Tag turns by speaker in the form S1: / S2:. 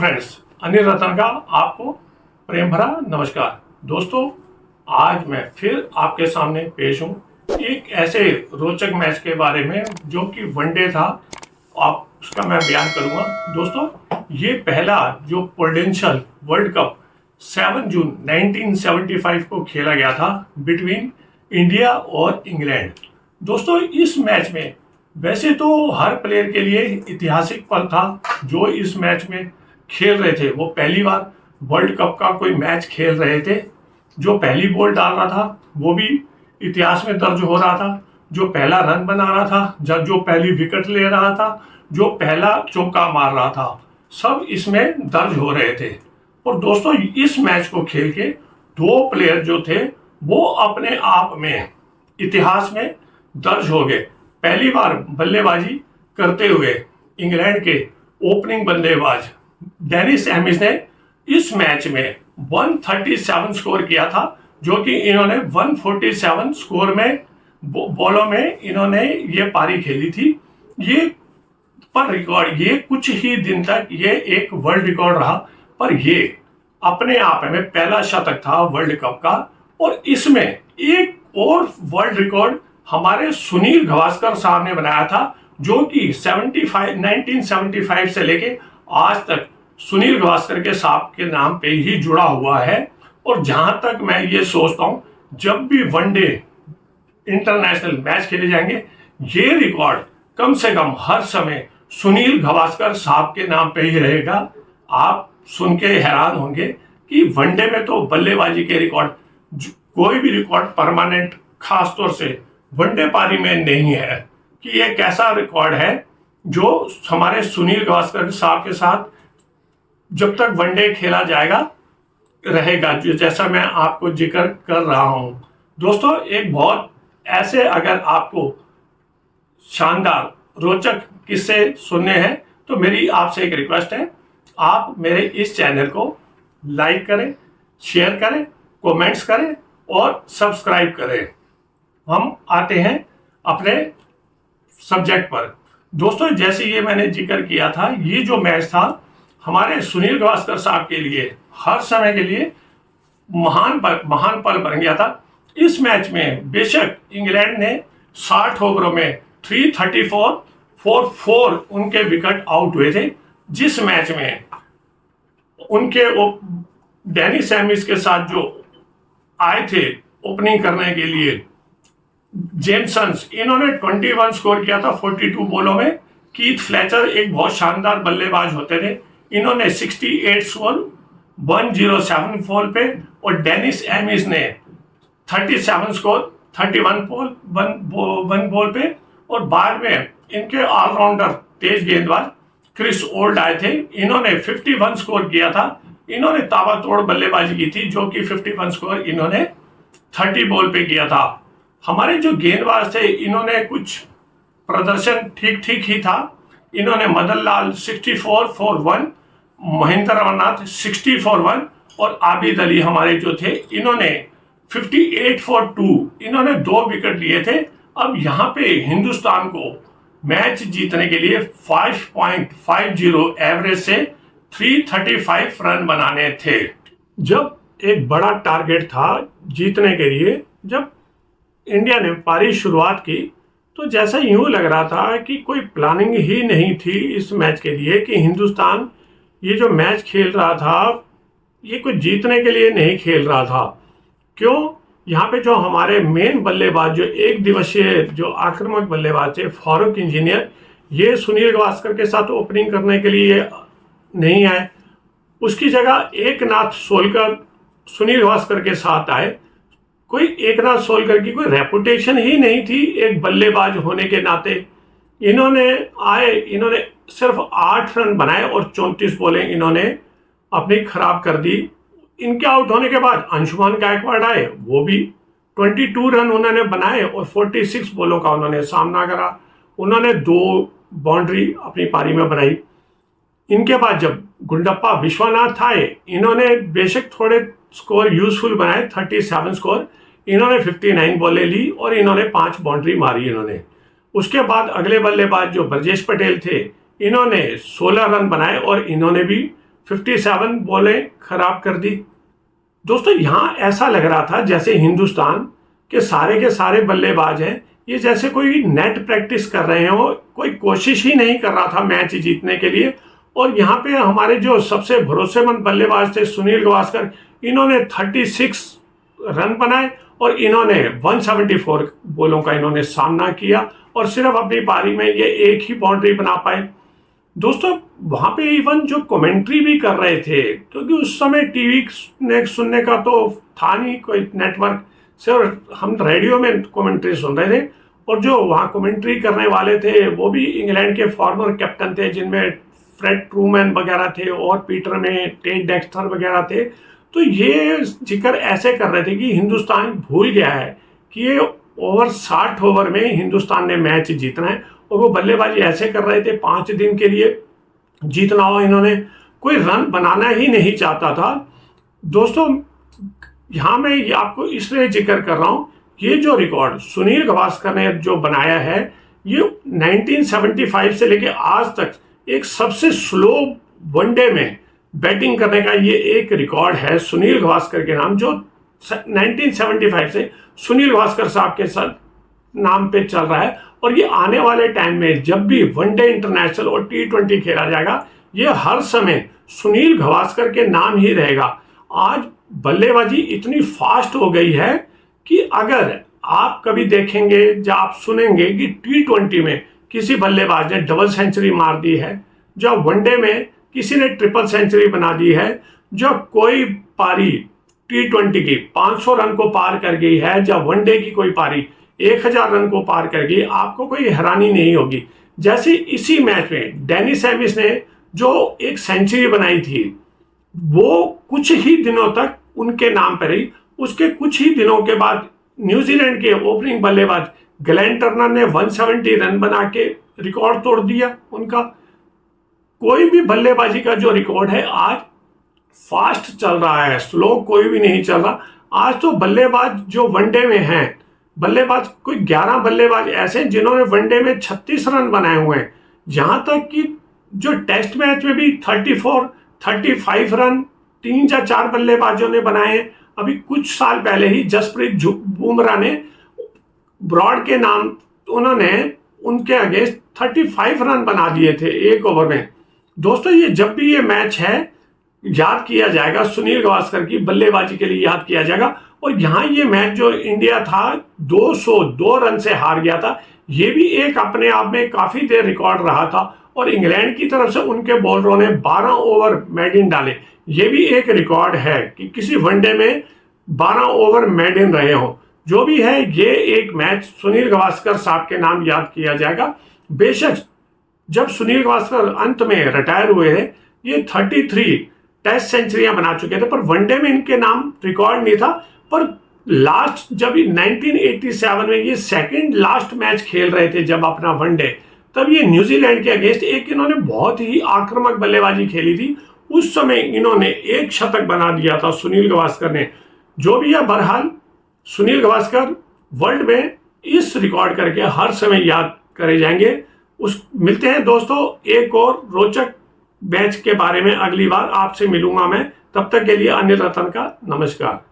S1: Friends, Anil रतन का आपको प्रेम भरा नमस्कार। दोस्तों, आज मैं फिर आपके सामने पेश हूँ एक ऐसे रोचक मैच के बारे में जो कि वनडे था। आप उसका मैं बयान करूँगा। दोस्तों, ये पहला जो प्रूडेंशियल वर्ल्ड कप 7 जून 1975 को खेला गया था बिटवीन इंडिया और इंग्लैंड। दोस्तों, इस मैच में वैसे तो हर प्लेयर के लिए ऐतिहासिक पल था। जो इस मैच में खेल रहे थे वो पहली बार वर्ल्ड कप का कोई मैच खेल रहे थे। जो पहली बॉल डाल रहा था वो भी इतिहास में दर्ज हो रहा था। जो पहला रन बना रहा था, जो पहली विकेट ले रहा था, जो पहला चौका मार रहा था, सब इसमें दर्ज हो रहे थे। और दोस्तों, इस मैच को खेल के दो प्लेयर जो थे वो अपने आप में इतिहास में दर्ज हो गए। पहली बार बल्लेबाजी करते हुए इंग्लैंड के ओपनिंग बल्लेबाज डेनिस एमिस ने इस मैच में 137 स्कोर किया था, जो कि इन्होंने 147 स्कोर में बॉलों में इन्होंने ये पारी खेली थी। ये पर रिकॉर्ड, ये कुछ ही दिन तक ये एक वर्ल्ड रिकॉर्ड रहा, पर ये अपने आप में पहला शतक था वर्ल्ड कप का। और इसमें एक और वर्ल्ड रिकॉर्ड हमारे सुनील गावस्कर साहब ने बनाया था, जो कि 1975 से लेके आज तक सुनील गावस्कर के साहब के नाम पे ही जुड़ा हुआ है। और जहां तक मैं ये सोचता हूं, जब भी वनडे इंटरनेशनल मैच खेले जाएंगे, ये रिकॉर्ड कम से कम हर समय सुनील गावस्कर साहब के नाम पे ही रहेगा। आप सुन के हैरान होंगे कि वनडे में तो बल्लेबाजी के रिकॉर्ड, कोई भी रिकॉर्ड परमानेंट खासतौर से वनडे पारी में नहीं है कि ये कैसा रिकॉर्ड है जो हमारे सुनील गावस्कर साहब के साथ जब तक वनडे खेला जाएगा रहेगा, जैसा मैं आपको जिक्र कर रहा हूं। दोस्तों, एक बहुत ऐसे अगर आपको शानदार रोचक किस्से सुनने हैं तो मेरी आपसे एक रिक्वेस्ट है, आप मेरे इस चैनल को लाइक करें, शेयर करें, कमेंट्स करें और सब्सक्राइब करें। हम आते हैं अपने सब्जेक्ट पर। दोस्तों, जैसे ये मैंने जिक्र किया था, ये जो मैच था हमारे सुनील गावस्कर साहब के लिए हर समय के लिए महान पल बन गया था। इस मैच में बेशक इंग्लैंड ने 60 ओवरों में 334 फॉर 4 उनके विकेट आउट हुए थे। जिस मैच में उनके डेनिस एमिस के साथ जो आए थे ओपनिंग करने के लिए जेमसन्स, इन्होंने 21 स्कोर किया था 42 बॉलों में। कीथ फ्लेचर एक बहुत शानदार बल्लेबाज होते थे, इन्होंने 68 स्कोर 107 बॉल पे। और डेनिस एमिस ने 37 स्कोर 31 बॉल पे। और बाद में इनके ऑलराउंडर तेज गेंदबाज क्रिस ओल्ड आए थे, इन्होंने 51 स्कोर किया था। इन्होंने ताबड़तोड़ बल्लेबाजी की थी, जो कि 51 स्कोर इन्होंने 30 बॉल पे किया था। हमारे जो गेंदबाज थे, इन्होंने कुछ प्रदर्शन ठीक ही था। इन्होंने मदन लाल 64 फॉर 1, महेंद्र अमरनाथ 60 फॉर 1 और आबिद अली हमारे जो थे, इन्होंने 58 फॉर 2, इन्होंने 2 विकेट लिए थे। अब यहाँ पे हिंदुस्तान को मैच जीतने के लिए 5.50 एवरेज से 335 रन बनाने थे। जब एक बड़ा टारगेट था जीतने के लिए, जब इंडिया ने पारी शुरुआत की, तो जैसा यूं लग रहा था कि कोई प्लानिंग ही नहीं थी इस मैच के लिए, कि हिंदुस्तान ये जो मैच खेल रहा था ये कोई जीतने के लिए नहीं खेल रहा था। क्यों? यहाँ पे जो हमारे मेन बल्लेबाज, जो एक दिवसीय जो आक्रामक बल्लेबाज थे फारूक इंजीनियर, ये सुनील गावस्कर के साथ ओपनिंग करने के लिए नहीं आए। उसकी जगह एकनाथ सोलकर सुनील गावस्कर के साथ आए। कोई एकनाथ सोलकर की कोई रेपुटेशन ही नहीं थी एक बल्लेबाज होने के नाते। इन्होंने सिर्फ 8 रन बनाए और 34 बॉलें इन्होंने अपनी खराब कर दी। इनके आउट होने के बाद अंशुमान गायकवाड़ आए, वो भी 22 रन उन्होंने बनाए और 46 बॉलों का उन्होंने सामना करा। उन्होंने 2 बाउंड्री अपनी पारी में बनाई। इनके बाद जब गुंडप्पा विश्वनाथ आए, इन्होंने बेशक थोड़े स्कोर यूजफुल बनाए, 37 स्कोर, इन्होंने 59 बॉलें ली और इन्होंने 5 बाउंड्री मारी इन्होंने। उसके बाद अगले बल्लेबाज जो ब्रजेश पटेल थे, इन्होंने 16 रन बनाए और इन्होंने भी 57 बॉलें खराब कर दी। दोस्तों यहाँ ऐसा लग रहा था जैसे हिंदुस्तान के सारे बल्लेबाज हैं, ये जैसे कोई नेट प्रैक्टिस कर रहे हो, कोई कोशिश ही नहीं कर रहा था मैच जीतने के लिए। और यहाँ पे हमारे जो सबसे भरोसेमंद बल्लेबाज थे सुनील गावस्कर, इन्होंने 36 रन बनाए और इन्होंने 174 बॉलों का इन्होंने सामना किया और सिर्फ अपनी पारी में ये एक ही बाउंड्री बना पाए। दोस्तों वहां पे इवन जो कमेंट्री भी कर रहे थे, क्योंकि उस समय टीवी ने सुनने का तो था नहीं कोई नेटवर्क, सिर्फ हम रेडियो में कमेंट्री सुन रहे थे। और जो वहाँ कमेंट्री करने वाले थे वो भी इंग्लैंड के फॉर्मर कैप्टन थे, जिनमें फ्रेड ट्रूमैन वगैरह थे और पीटर में टेड डेक्स्टर वगैरह थे। तो ये जिक्र ऐसे कर रहे थे कि हिंदुस्तान भूल गया है कि ये ओवर 60 ओवर में हिंदुस्तान ने मैच जीतना है, और वो बल्लेबाजी ऐसे कर रहे थे 5 दिन के लिए जीतना हो। इन्होंने कोई रन बनाना ही नहीं चाहता था। दोस्तों यहाँ मैं ये आपको इसलिए जिक्र कर रहा हूँ, ये जो रिकॉर्ड सुनील गावस्कर ने जो बनाया है, ये 1975 से लेके आज तक एक सबसे स्लो वनडे में बैटिंग करने का ये एक रिकॉर्ड है सुनील गावस्कर के नाम, जो 1975 से सुनील गावस्कर साहब के साथ नाम पे चल रहा है। और ये आने वाले टाइम में जब भी वनडे इंटरनेशनल और T20 खेला जाएगा, ये हर समय सुनील गावस्कर के नाम ही रहेगा। आज बल्लेबाजी इतनी फास्ट हो गई है कि अगर आप कभी देखेंगे या आप सुनेंगे कि T20 में किसी बल्लेबाज ने डबल सेंचुरी मार दी है, जो वनडे में किसी ने ट्रिपल सेंचुरी बना दी है, जो कोई पारी T20 की 500 रन को पार कर गई है, जब वनडे की कोई पारी 1000 रन को पार कर गई, आपको कोई हैरानी नहीं होगी। जैसे इसी मैच में डेनिस एमिस ने जो एक सेंचुरी बनाई थी, वो कुछ ही दिनों तक उनके नाम पर रही। उसके कुछ ही दिनों के बाद न्यूजीलैंड के ओपनिंग बल्लेबाज ग्लेन टर्नर ने 170 रन बना के रिकॉर्ड तोड़ दिया उनका। कोई भी बल्लेबाजी का जो रिकॉर्ड है आज फास्ट चल रहा है, स्लो कोई भी नहीं चल रहा। आज तो बल्लेबाज जो वनडे में हैं, बल्लेबाज कोई 11 बल्लेबाज ऐसे हैं जिन्होंने वनडे में 36 रन बनाए हुए हैं। यहां तक कि जो टेस्ट मैच में भी 34, 35 रन 3 या 4 बल्लेबाजों ने बनाए हैं। अभी कुछ साल पहले ही जसप्रीत बुमराह ने ब्रॉड के नाम, उन्होंने उनके अगेंस्ट 35 रन बना दिए थे एक ओवर में। दोस्तों ये जब भी ये मैच है याद किया जाएगा, सुनील गावस्कर की बल्लेबाजी के लिए याद किया जाएगा। और यहाँ ये मैच जो इंडिया था 202 रन से हार गया था, ये भी एक अपने आप में काफी देर रिकॉर्ड रहा था। और इंग्लैंड की तरफ से उनके बॉलरों ने 12 ओवर मेडिन डाले, ये भी एक रिकॉर्ड है कि किसी वनडे में 12 ओवर मेडिन रहे हो। जो भी है, ये एक मैच सुनील गावस्कर साहब के नाम याद किया जाएगा। बेशक जब सुनील गावस्कर अंत में रिटायर हुए थे, ये 33 टेस्ट सेंचुरियां बना चुके थे, पर वनडे में इनके नाम रिकॉर्ड नहीं था। पर लास्ट जब 1987 में ये सेकंड लास्ट मैच खेल रहे थे जब अपना वनडे, तब ये न्यूजीलैंड के अगेंस्ट एक इन्होंने बहुत ही आक्रामक बल्लेबाजी खेली थी। उस समय इन्होंने एक शतक बना दिया था सुनील गावस्कर ने। जो भी है, बहरहाल सुनील गावस्कर वर्ल्ड में इस रिकॉर्ड करके हर समय याद करे जाएंगे। मिलते हैं दोस्तों एक और रोचक मैच के बारे में अगली बार आपसे मिलूंगा मैं। तब तक के लिए अनिल रतन का नमस्कार।